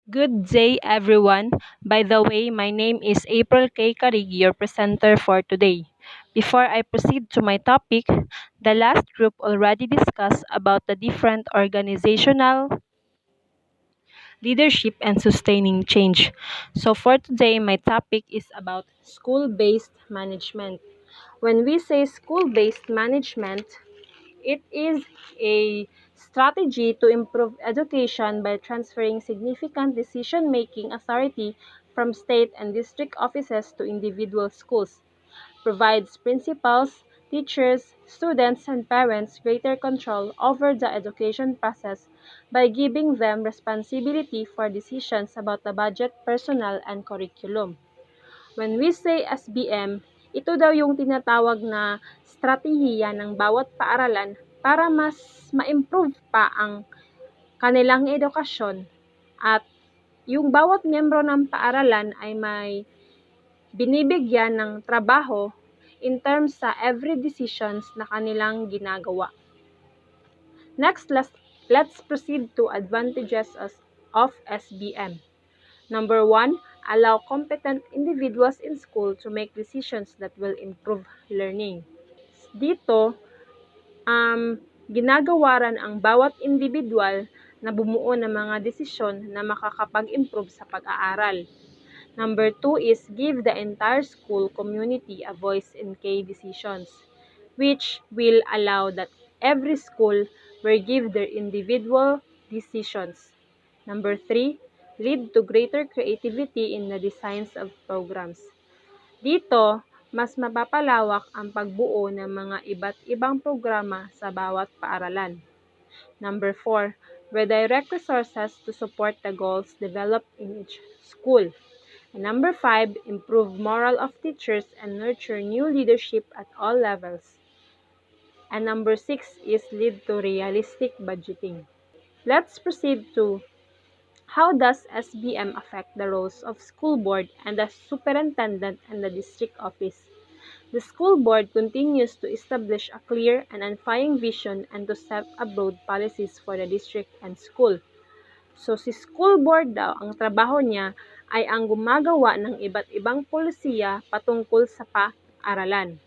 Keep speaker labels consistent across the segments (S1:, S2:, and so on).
S1: Good day, everyone. By the way, my name is April K. CARIG, your presenter for today. Before I proceed to my topic, the last group already discussed about the different organizational leadership and sustaining change. So for today, my topic is about school-based management. When we say school-based management, it is a strategy to improve education by transferring significant decision-making authority from state and district offices to individual schools, provides principals, teachers, students, and parents greater control over the education process by giving them responsibility for decisions about the budget, personnel, and curriculum. When we say SBM, ito daw yung tinatawag na stratehiya ng bawat paaralan para mas ma-improve pa ang kanilang edukasyon at yung bawat miyembro ng paaralan ay may binibigyan ng trabaho in terms sa every decisions na kanilang ginagawa. Next, let's proceed to advantages of SBM. Number 1, allow competent individuals in school to make decisions that will improve learning. Dito, ginagawaran ang bawat individual na bumuo ng mga desisyon na makakapag-improve sa pag-aaral. Number 2 is give the entire school community a voice in key decisions, which will allow that every school will give their individual decisions. Number 3, lead to greater creativity in the designs of programs. Dito, mas mapapalawak ang pagbuo ng mga iba't ibang programa sa bawat paaralan. Number 4, redirect resources to support the goals developed in each school. And number 5, improve moral of teachers and nurture new leadership at all levels. And number 6 is lead to realistic budgeting. Let's proceed to how does SBM affect the roles of school board and the superintendent and the district office? The school board continues to establish a clear and unifying vision and to set a broad policies for the district and school. So, si school board daw, ang trabaho niya ay ang gumagawa ng iba't ibang polisiya patungkol sa paaralan.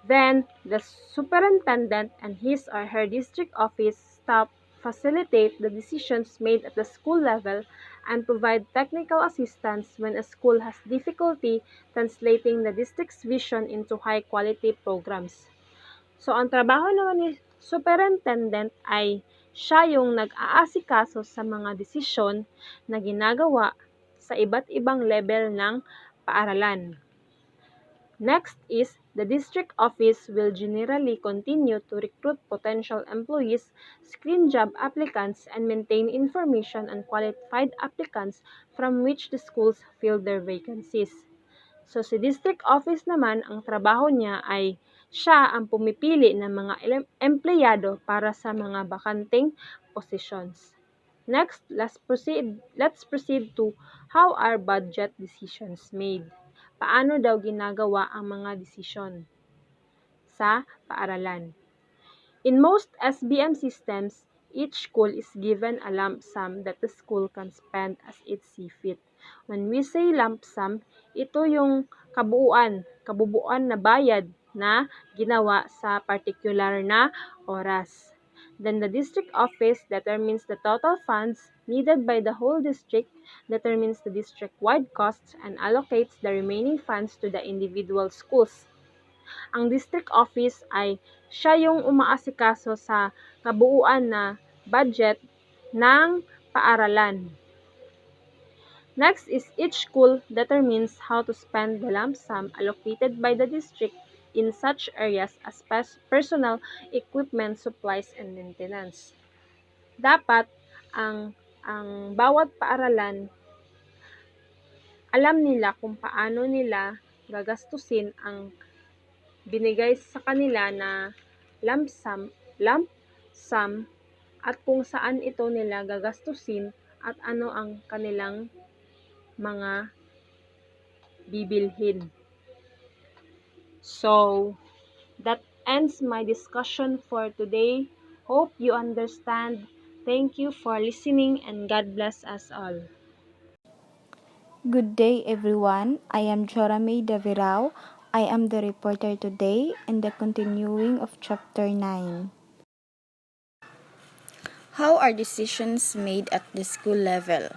S1: Then, the superintendent and his or her district office staff facilitate the decisions made at the school level and provide technical assistance when a school has difficulty translating the district's vision into high-quality programs. So, ang trabaho naman ni superintendent ay siya yung nag-aasikaso sa mga desisyon na ginagawa sa iba't ibang level ng paaralan. Next is, the district office will generally continue to recruit potential employees, screen job applicants, and maintain information on qualified applicants from which the schools fill their vacancies. So, si district office naman, ang trabaho niya ay siya ang pumipili ng mga empleyado para sa mga bakanting positions. Next, let's proceed to how are budget decisions made. Paano daw ginagawa ang mga desisyon sa paaralan? In most SBM systems, each school is given a lump sum that the school can spend as it see fit. When we say lump sum, ito yung kabubuan na bayad na ginawa sa particular na oras. Then the district office determines the total funds needed by the whole district, determines the district-wide costs, and allocates the remaining funds to the individual schools. Ang district office ay siya yung umaasikaso sa kabuuan na budget ng paaralan. Next is each school determines how to spend the lump sum allocated by the district in such areas as personnel, equipment, supplies, and maintenance. Dapat ang bawat paaralan alam nila kung paano nila gagastusin ang binigay sa kanila na lump sum at kung saan ito nila gagastusin at ano ang kanilang mga bibilhin. So, that ends my discussion for today. Hope you understand Thank you for listening and God bless us all.
S2: Good day, everyone. I am Jora DAVERAO. I am the reporter today in the continuing of Chapter 9. How are decisions made at the school level?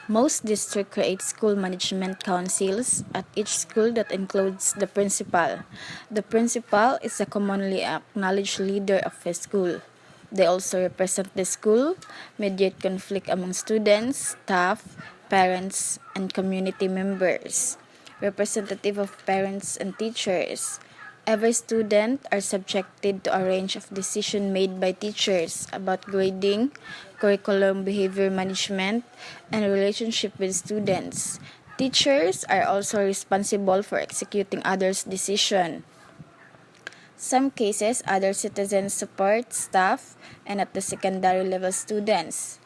S2: Most districts create school management councils at each school that includes the principal. The principal is a commonly acknowledged leader of a school. They also represent the school, mediate conflict among students, staff, parents, and community members. Representative of parents and teachers. Every student are subjected to a range of decisions made by teachers about grading, curriculum behavior management, and relationship with students. Teachers are also responsible for executing others' decision. Some cases, other citizens support staff and at the secondary level students.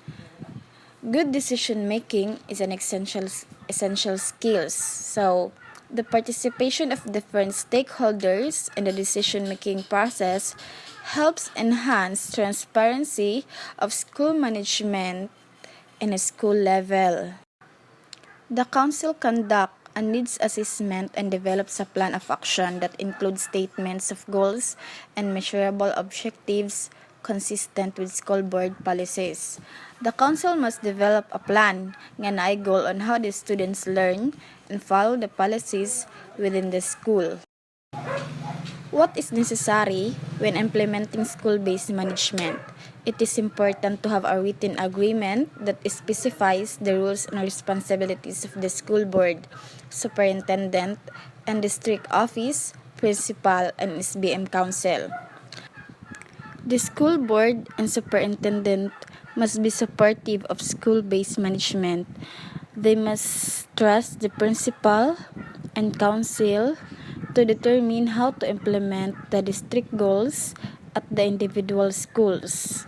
S2: Good decision making is an essential skills. So, the participation of different stakeholders in the decision making process helps enhance transparency of school management in a school level. The council conducts a needs assessment and develops a plan of action that includes statements of goals and measurable objectives consistent with school board policies. The council must develop a plan nga naay goal on how the students learn and follow the policies within the school. What is necessary when implementing school-based management? It is important to have a written agreement that specifies the rules and responsibilities of the school board, superintendent, and district office, principal, and SBM council. The school board and superintendent must be supportive of school-based management. They must trust the principal and council to determine how to implement the district goals at the individual schools.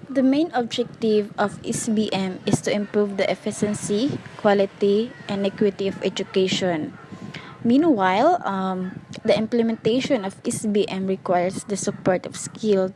S2: The main objective of SBM is to improve the efficiency, quality, and equity of education. Meanwhile, the implementation of SBM requires the support of skilled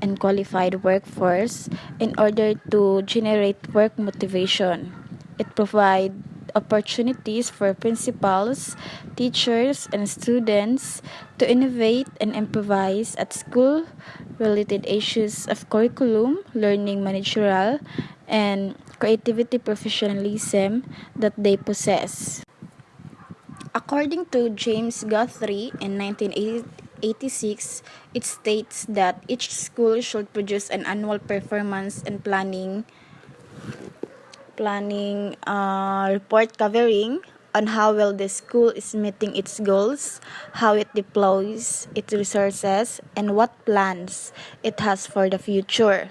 S2: and qualified workforce in order to generate work motivation. It provides opportunities for principals, teachers, and students to innovate and improvise at school-related issues of curriculum, learning managerial, and creativity professionalism that they possess. According to James Guthrie in 1986, it states that each school should produce an annual performance and planning report covering on how well the school is meeting its goals, how it deploys its resources, and what plans it has for the future.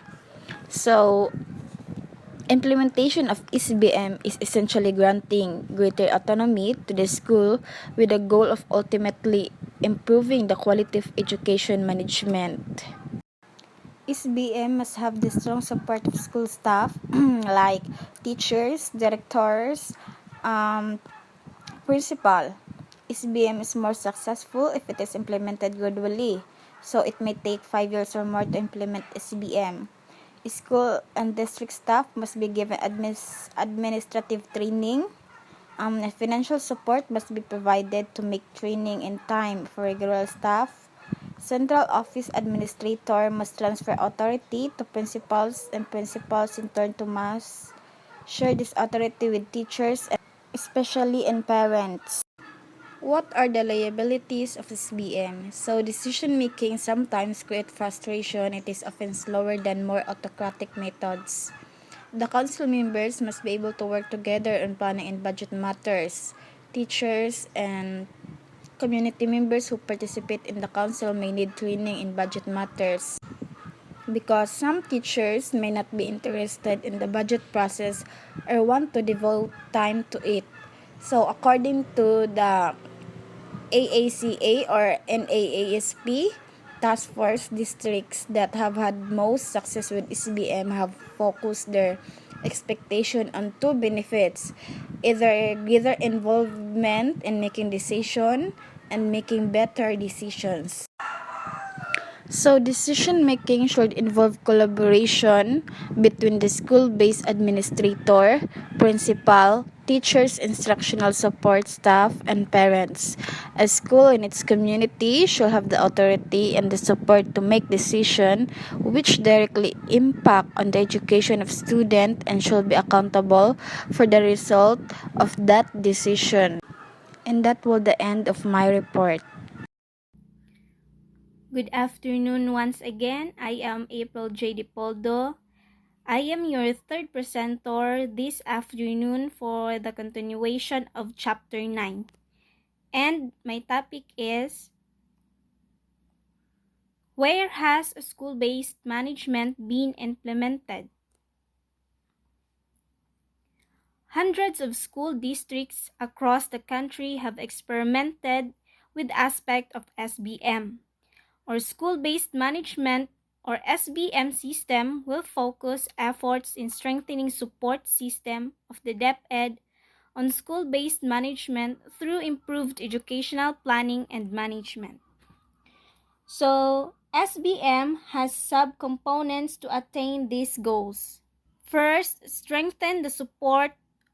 S2: So, implementation of SBM is essentially granting greater autonomy to the school with the goal of ultimately improving the quality of education management. SBM must have the strong support of school staff like teachers, directors, principal. SBM is more successful if it is implemented gradually, so it may take 5 years or more to implement SBM. School and district staff must be given administrative training. And financial support must be provided to make training in time for regular staff. Central office administrator must transfer authority to principals, and principals in turn to must share this authority with teachers, especially and parents. What are the liabilities of SBM? So, decision making sometimes create frustration. It is often slower than more autocratic methods. The council members must be able to work together on planning and budget matters. Teachers and community members who participate in the council may need training in budget matters because some teachers may not be interested in the budget process or want to devote time to it. So, according to the AACA or NAASP task force, districts that have had most success with SBM have focused their expectation on two benefits: either greater involvement in making decisions and making better decisions. So, decision making should involve collaboration between the school based administrator, principal, teachers, instructional support staff, and parents. A school in its community should have the authority and the support to make decisions which directly impact on the education of students and should be accountable for the result of that decision. And that was the end of my report.
S3: Good afternoon once again. I am April J. DEPOLDO. I am your third presenter this afternoon for the continuation of Chapter 9. And my topic is, where has school-based management been implemented? Hundreds of school districts across the country have experimented with aspects of SBM, or school-based management, or SBM system will focus efforts in strengthening support system of the DepEd on school-based management through improved educational planning and management. So, SBM has sub-components to attain these goals. First, strengthen the support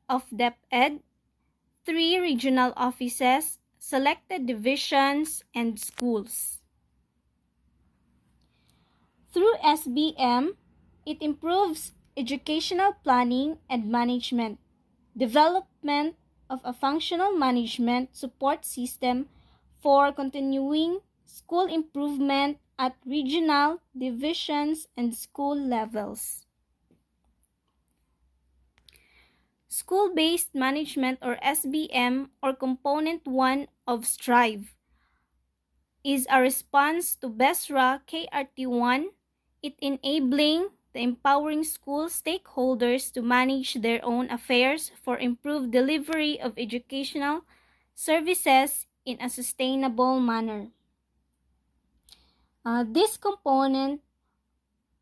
S3: of DepEd, 3 regional offices, selected divisions, and schools. Through SBM, it improves educational planning and management, development of a functional management support system for continuing school improvement at regional, divisions, and school levels. School-based management, or SBM, or Component 1 of STRIVE, is a response to BESRA KRT1, it enabling the empowering school stakeholders to manage their own affairs for improved delivery of educational services in a sustainable manner. This component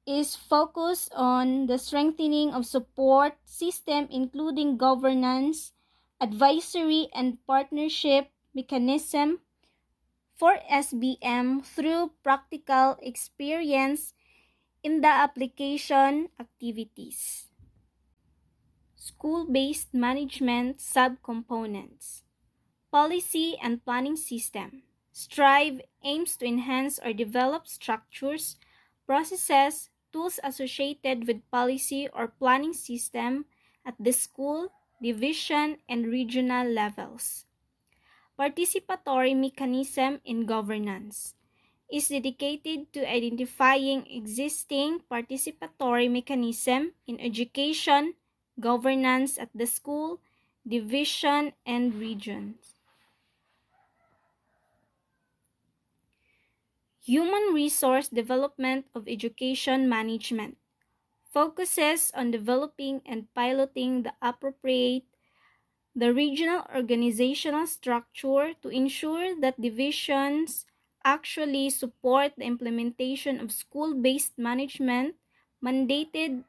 S3: is focused on the strengthening of support system, including governance, advisory, and partnership mechanism for SBM through practical experience in the application activities. School-based management subcomponents. Policy and planning system. STRIVE aims to enhance or develop structures, processes, tools associated with policy or planning system at the school, division, and regional levels. Participatory mechanism in governance is dedicated to identifying existing participatory mechanism in education, governance at the school, division, and regions. Human resource development of education management focuses on developing and piloting the regional organizational structure to ensure that divisions actually support the implementation of school-based management mandated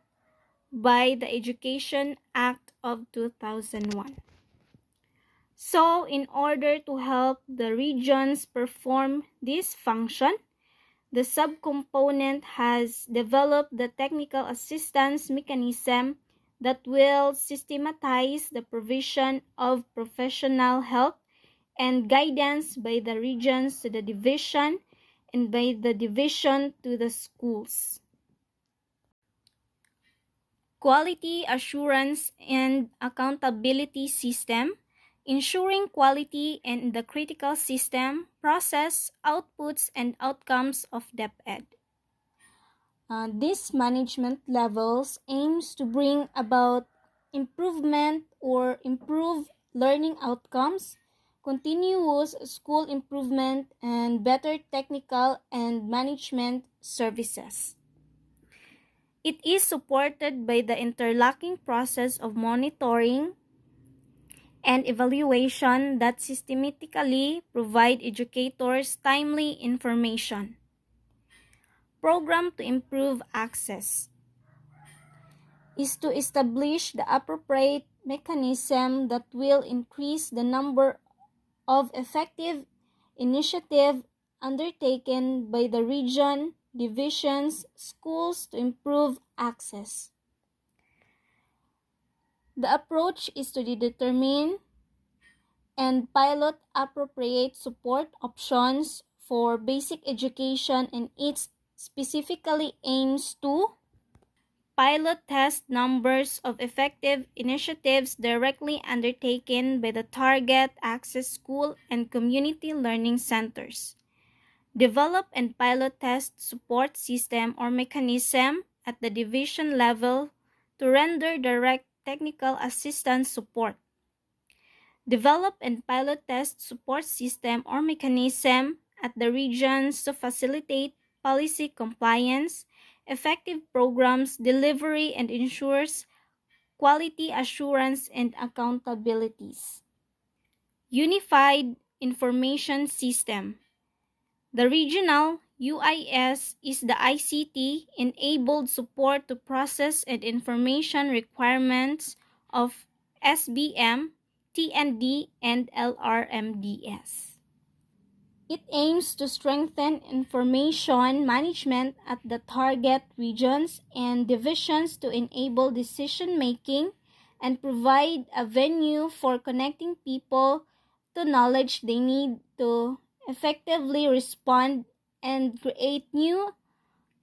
S3: by the Education Act of 2001. So, in order to help the regions perform this function, the subcomponent has developed the technical assistance mechanism that will systematize the provision of professional help and guidance by the regions to the division and by the division to the schools. Quality assurance and accountability system, ensuring quality in the critical system, process, outputs, and outcomes of DepEd. This management levels aims to bring about improvement or improve learning outcomes, continuous school improvement, and better technical and management services. It is supported by the interlocking process of monitoring and evaluation that systematically provide educators timely information. Program to improve access is to establish the appropriate mechanism that will increase the number of effective initiatives undertaken by the region, divisions, schools to improve access. The approach is to determine and pilot appropriate support options for basic education, and it specifically aims to pilot test numbers of effective initiatives directly undertaken by the target access school and community learning centers. Develop and pilot test support system or mechanism at the division level to render direct technical assistance support. Develop and pilot test support system or mechanism at the regions to facilitate policy compliance, effective programs delivery, and ensures quality assurance and accountabilities. Unified Information System. The regional UIS is the ICT-enabled support to process and information requirements of SBM, TND, and LRMDS. It aims to strengthen information management at the target regions and divisions to enable decision-making and provide a venue for connecting people to knowledge they need to effectively respond and create new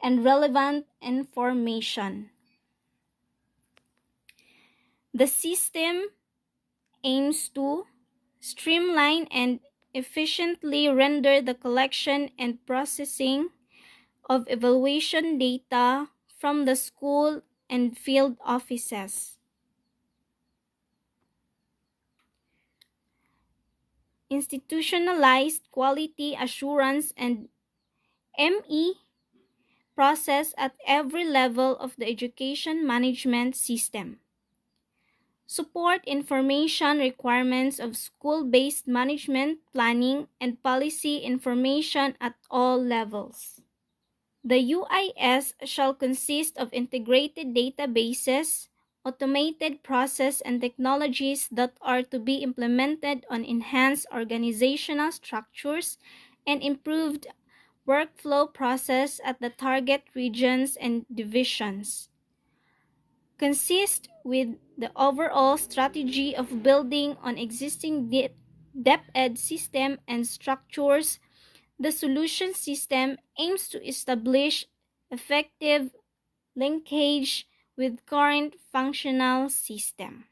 S3: and relevant information. The system aims to streamline and efficiently render the collection and processing of evaluation data from the school and field offices. Institutionalized quality assurance and ME process at every level of the education management system. Support information requirements of school-based management planning and policy information at all levels. The UIS shall consist of integrated databases, automated process and technologies that are to be implemented on enhanced organizational structures and improved workflow process at the target regions and divisions. Consist with the overall strategy of building on existing DepEd system and structures. The solution system aims to establish effective linkage with current functional system.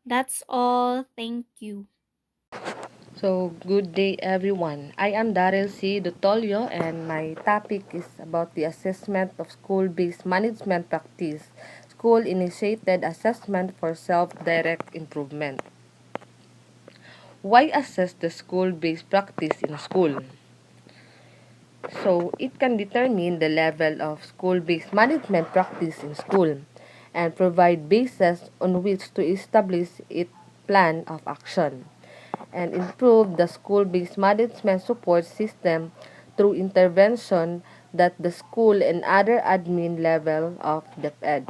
S3: That's all. Thank you.
S4: So, good day everyone. I am Daryl DUTOLLO and my topic is about the assessment of school-based management practice, school-initiated assessment for self-direct improvement. Why assess the school-based practice in school? So, it can determine the level of school-based management practice in school and provide basis on which to establish its plan of action and improve the school-based management support system through intervention that the school and other admin level of DepEd,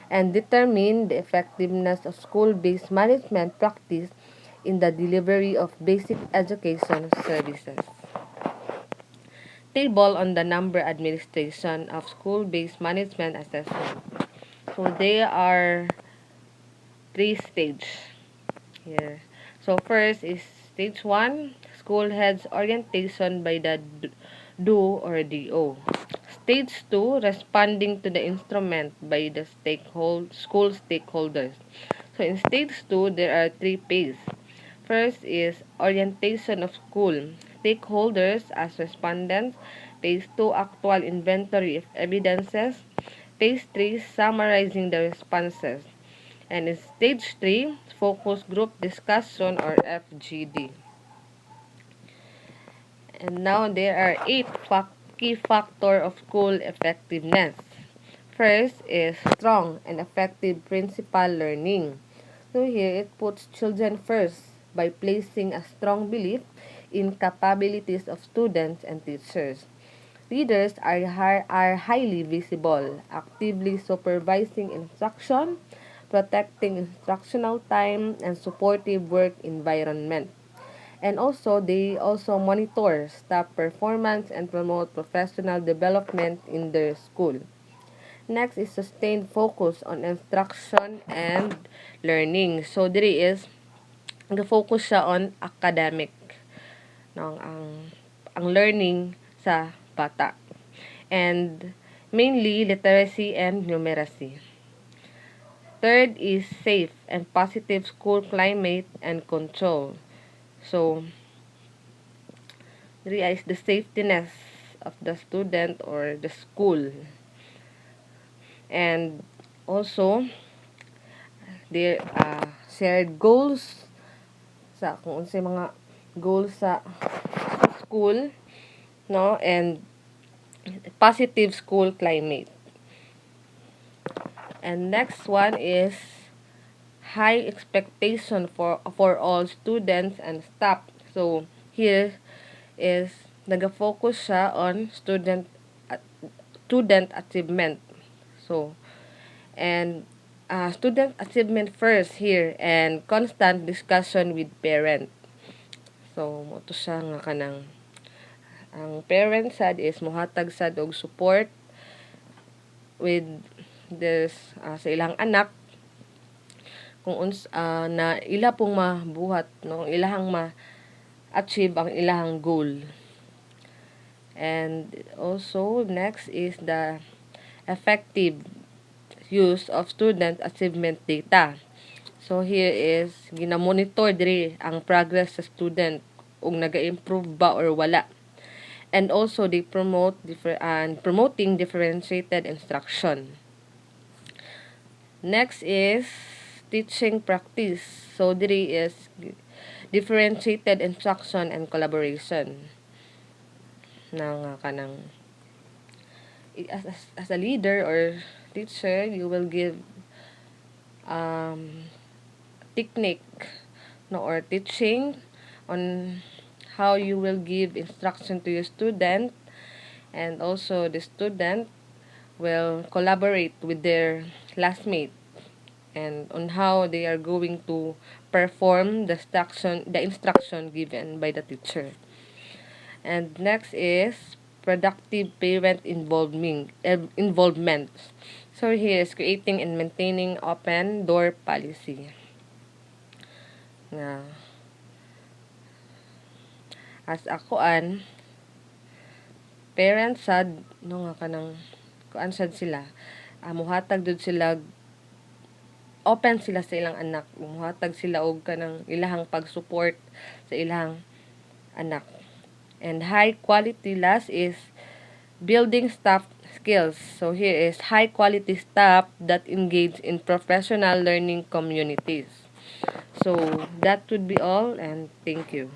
S4: and determine the effectiveness of school-based management practice in the delivery of basic education services. Table on the number administration of school-based management assessment. So they are three stages here. So first is stage 1, school heads orientation by the DO or DO. Stage 2, responding to the instrument by the school stakeholders. So in stage 2, there are three phases. First is orientation of school stakeholders as respondents. Phase 2, actual inventory of evidences. Phase 3, summarizing the responses. And in stage 3, focus group discussion or FGD. And now there are 8 key factors of school effectiveness. First is strong and effective principal learning. So here it puts children first by placing a strong belief in capabilities of students and teachers. Leaders are highly visible, actively supervising instruction, protecting instructional time, and supportive work environment. And also, they also monitor staff performance and promote professional development in their school. Next is sustained focus on instruction and learning. So, diri is nag-focus siya on academic, no, ang learning sa bata. And mainly literacy and numeracy. Third is safe and positive school climate and control. So, is the safetyness of the student or the school. And also, their shared goals sa kung unsay mga goals sa school, no, and positive school climate. And next one is high expectation for all students and staff. So here is nag-focus siya on student achievement. So and student achievement first here and constant discussion with parent. So mo to siya nga kanang ang parent sad is mohatag sad og support with this sa ilang anak kung na ila pong mabuhat, no, ilahang ma-achieve ang ilahang goal. And also next is the effective use of student achievement data. So here is ginamonitor diri ang progress sa student kung naga-improve ba or wala. And also they promoting differentiated instruction. Next is teaching practice. So diri is differentiated instruction and collaboration. Nang kanang as a leader or teacher, you will give technique, no, or teaching on how you will give instruction to your student, and also the student will collaborate with their classmate and on how they are going to perform the instruction given by the teacher. And next is productive parent involvement. So here is creating and maintaining open door policy. Nga as akoan parents sad no nga kanang kuan sad sila muhatag dud sila open sila sa ilang anak, muhatag sila og kanang ilahang pag-support sa ilang anak. And high quality last is building staff skills. So here is high quality staff that engage in professional learning communities. So that would be all, and thank you.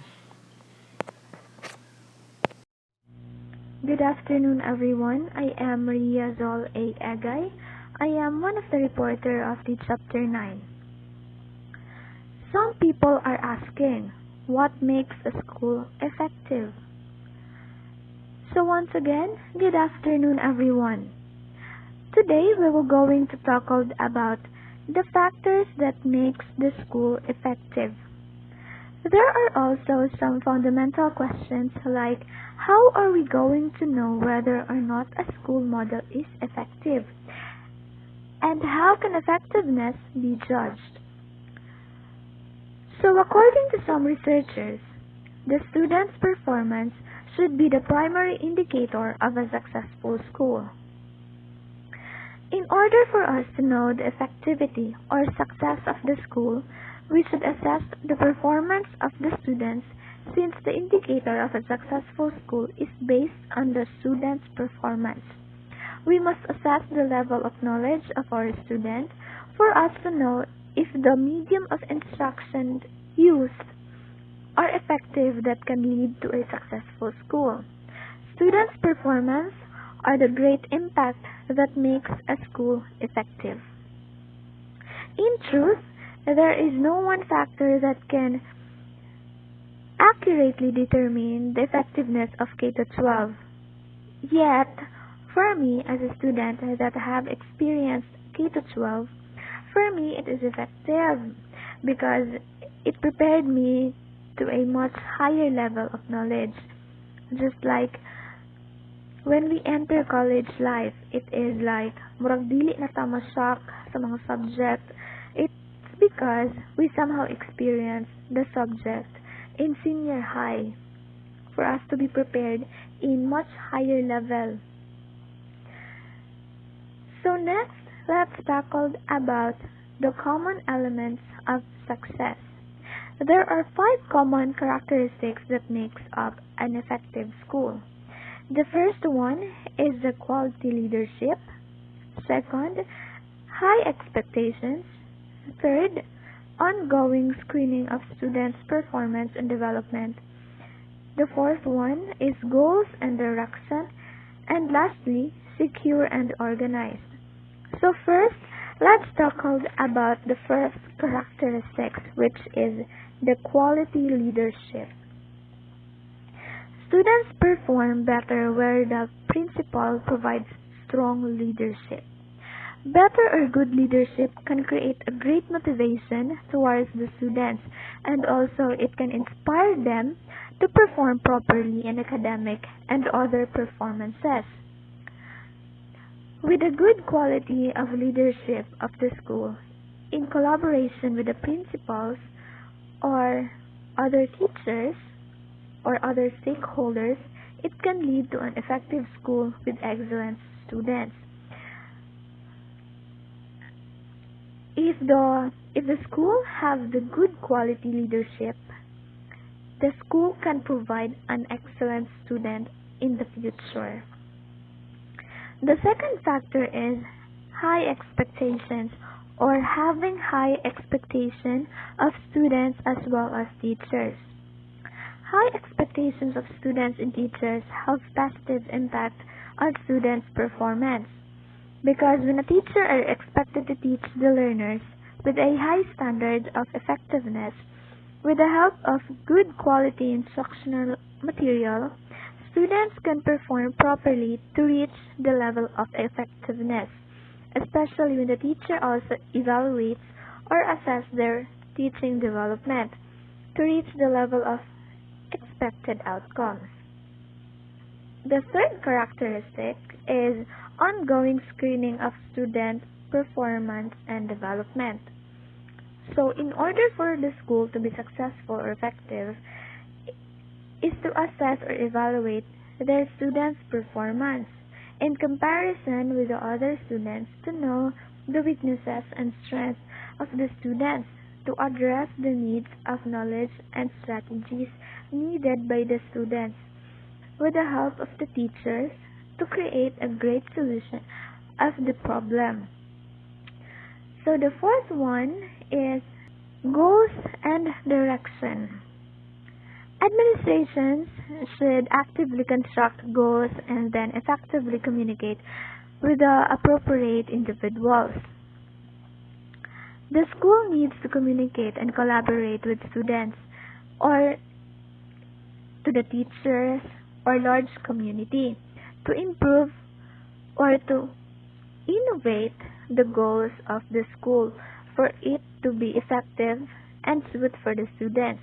S5: Good afternoon, everyone. I am Maria Zol A. EGAY. I am one of the reporter of the Chapter 9. Some people are asking, what makes a school effective? So once again, good afternoon, everyone. Today we will going to talk about the factors that makes the school effective. There are also some fundamental questions like, how are we going to know whether or not a school model is effective? And how can effectiveness be judged? So according to some researchers, the student's performance should be the primary indicator of a successful school. In order for us to know the effectivity or success of the school, we should assess the performance of the students, since the indicator of a successful school is based on the student's performance. We must assess the level of knowledge of our student for us to know if the medium of instruction used are effective that can lead to a successful school. Students' performance are the great impact that makes a school effective. In truth, there is no one factor that can accurately determine the effectiveness of K-12. Yet, for me as a student that have experienced K-12, for me it is effective because it prepared me to a much higher level of knowledge. Just like when we enter college life, it is like murag dili na ta ma-shock sa mga subject. It's because we somehow experience the subject in senior high for us to be prepared in much higher level. So next, let's tackle about the common elements of success. There are 5 common characteristics that makes up an effective school. The first one is the quality leadership. Second, high expectations. Third, ongoing screening of students' performance and development. The fourth one is goals and direction. And lastly, secure and organized. So first, let's talk about the first characteristics, which is the quality leadership. Students perform better where the principal provides strong leadership. Better or good leadership can create a great motivation towards the students, and also it can inspire them to perform properly in academic and other performances. With a good quality of leadership of the school, in collaboration with the principals or other teachers or other stakeholders, it can lead to an effective school with excellent students. If the school has the good quality leadership, the school can provide an excellent student in the future. The second factor is high expectations, or having high expectation of students as well as teachers. High expectations of students and teachers have positive impact on students' performance, because when a teacher are expected to teach the learners with a high standard of effectiveness, with the help of good quality instructional material, students can perform properly to reach the level of effectiveness, especially when the teacher also evaluates or assess their teaching development to reach the level of expected outcomes. The third characteristic is ongoing screening of student performance and development. So in order for the school to be successful or effective, is to assess or evaluate their students' performance in comparison with the other students, to know the weaknesses and strengths of the students, to address the needs of knowledge and strategies needed by the students, with the help of the teachers, to create a great solution of the problem. So the fourth one is goals and direction. Administrations should actively construct goals and then effectively communicate with the appropriate individuals. The school needs to communicate and collaborate with students or to the teachers or large community to improve or to innovate the goals of the school for it to be effective and suit for the students.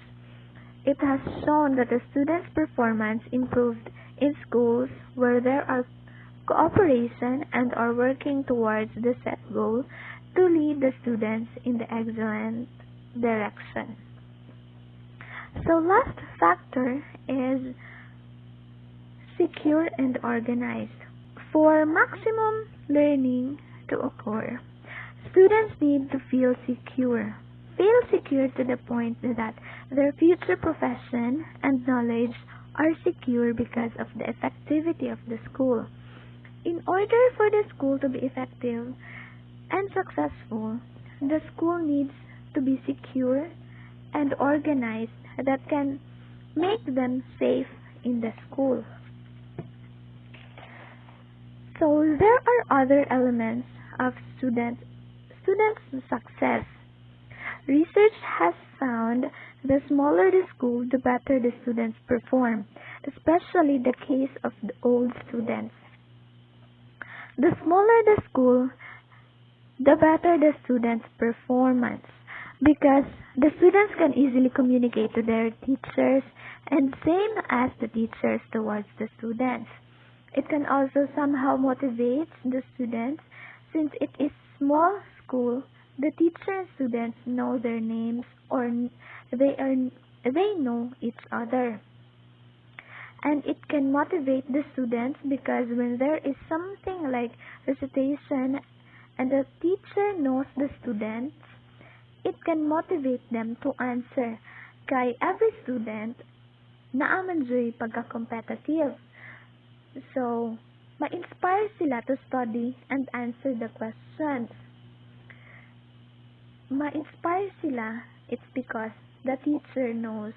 S5: It has shown that the students' performance improved in schools where there are cooperation and are working towards the set goal to lead the students in the excellent direction. So last factor is secure and organized. For maximum learning to occur, students need to feel secure. Feel secure to the point that their future profession and knowledge are secure because of the effectivity of the school. In order for the school to be effective and successful, the school needs to be secure and organized that can make them safe in the school. So there are other elements of students' success. Research has found the smaller the school, the better the students perform, especially the case of the old students. The smaller the school, the better the students' performance, because the students can easily communicate to their teachers and same as the teachers towards the students. It can also somehow motivate the students since it is small school. The teacher and students know their names or they know each other. And it can motivate the students because when there is something like recitation and the teacher knows the students, it can motivate them to answer. Kay every student naaman joy pagka-competitive. So, ma-inspire sila to study and answer the questions. Ma-inspire sila, it's because the teacher knows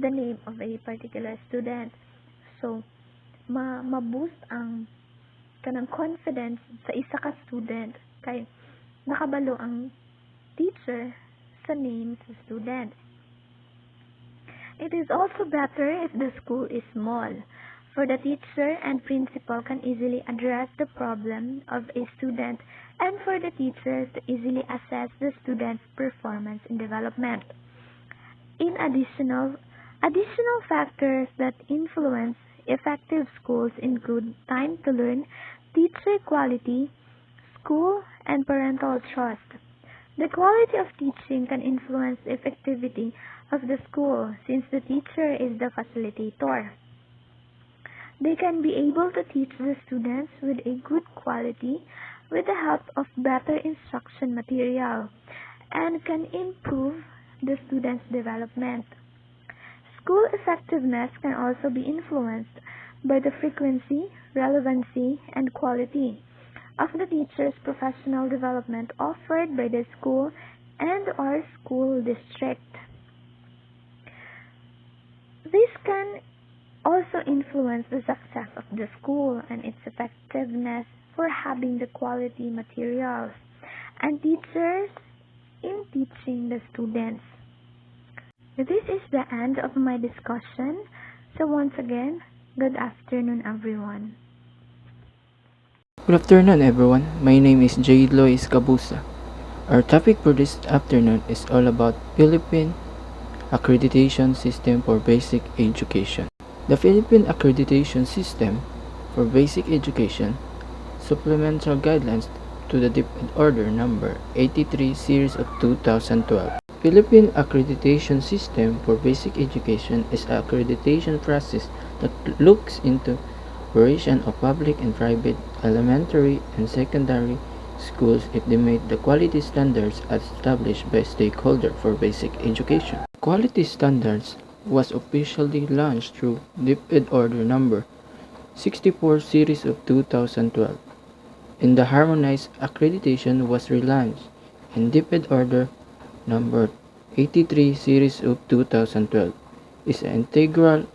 S5: the name of a particular student. So, ma-boost ang kanang confidence sa isa ka student kay nakabalo ang teacher sa name sa student. It is also better if the school is small, for the teacher and principal can easily address the problem of a student and for the teachers to easily assess the student's performance and development. In additional factors that influence effective schools include time to learn, teacher quality, school, and parental trust. The quality of teaching can influence the effectivity of the school since the teacher is the facilitator. They can be able to teach the students with a good quality with the help of better instruction material and can improve the students' development. School effectiveness can also be influenced by the frequency, relevancy, and quality of the teacher's professional development offered by the school and/or school district. This can also influence the success of the school and its effectiveness for having the quality materials and teachers in teaching the students. This is the end of my discussion. So once again, good afternoon everyone.
S6: Good afternoon everyone, my name is Jade Loi ESCABUSA. Our topic for this afternoon is all about Philippine Accreditation System for Basic Education. The Philippine Accreditation System for Basic Education supplemental guidelines to the DepEd Order number 83 series of 2012. Philippine Accreditation System for Basic Education is an accreditation process that looks into operation of public and private elementary and secondary schools if they meet the quality standards as established by stakeholder for basic education. Quality standards was officially launched through DepEd Order number 64 series of 2012. And the harmonized accreditation was relaunched in DepEd Order number 83 series of 2012 is an integral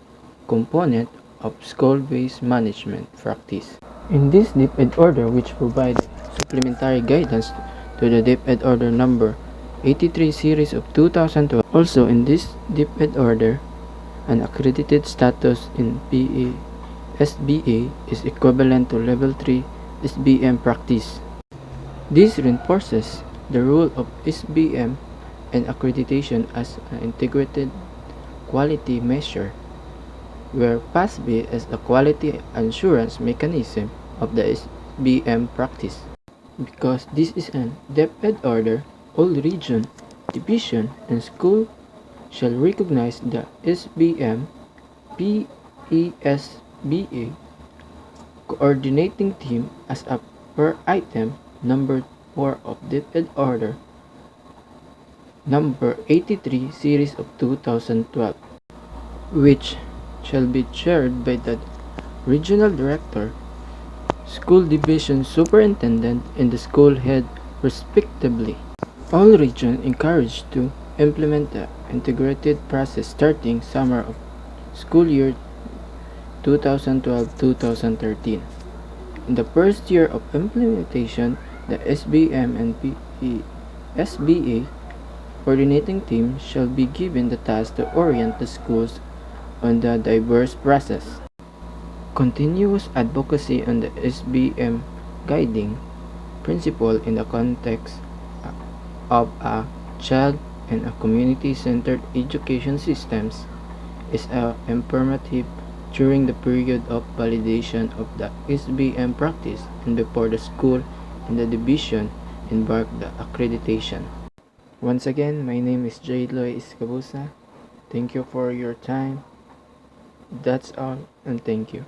S6: component of school-based management practice. In this DepEd Order, which provides supplementary guidance to the DepEd Order number 83 series of 2012, also in this DepEd Order, an accredited status in SBA is equivalent to Level 3 SBM Practice. This reinforces the role of SBM and accreditation as an integrated quality measure, where PASB is the quality assurance mechanism of the SBM practice. Because this is an DepEd order, all region, division, and school shall recognize the SBM PESBA coordinating team as a per item number 4 of DepEd order number 83 series of 2012, which shall be chaired by the regional director, school division superintendent, and the school head respectively. All regions encouraged to implement the integrated process starting summer of school year 2012-2013. In the first year of implementation, the SBM and PESBA coordinating team shall be given the task to orient the schools on the diverse process. Continuous advocacy on the SBM guiding principle in the context of a child and a community-centered education systems is imperative during the period of validation of the SBM practice and before the school and the division embark the accreditation. Once again, my name is Jade Loi. Thank you for your time. That's all, and thank you.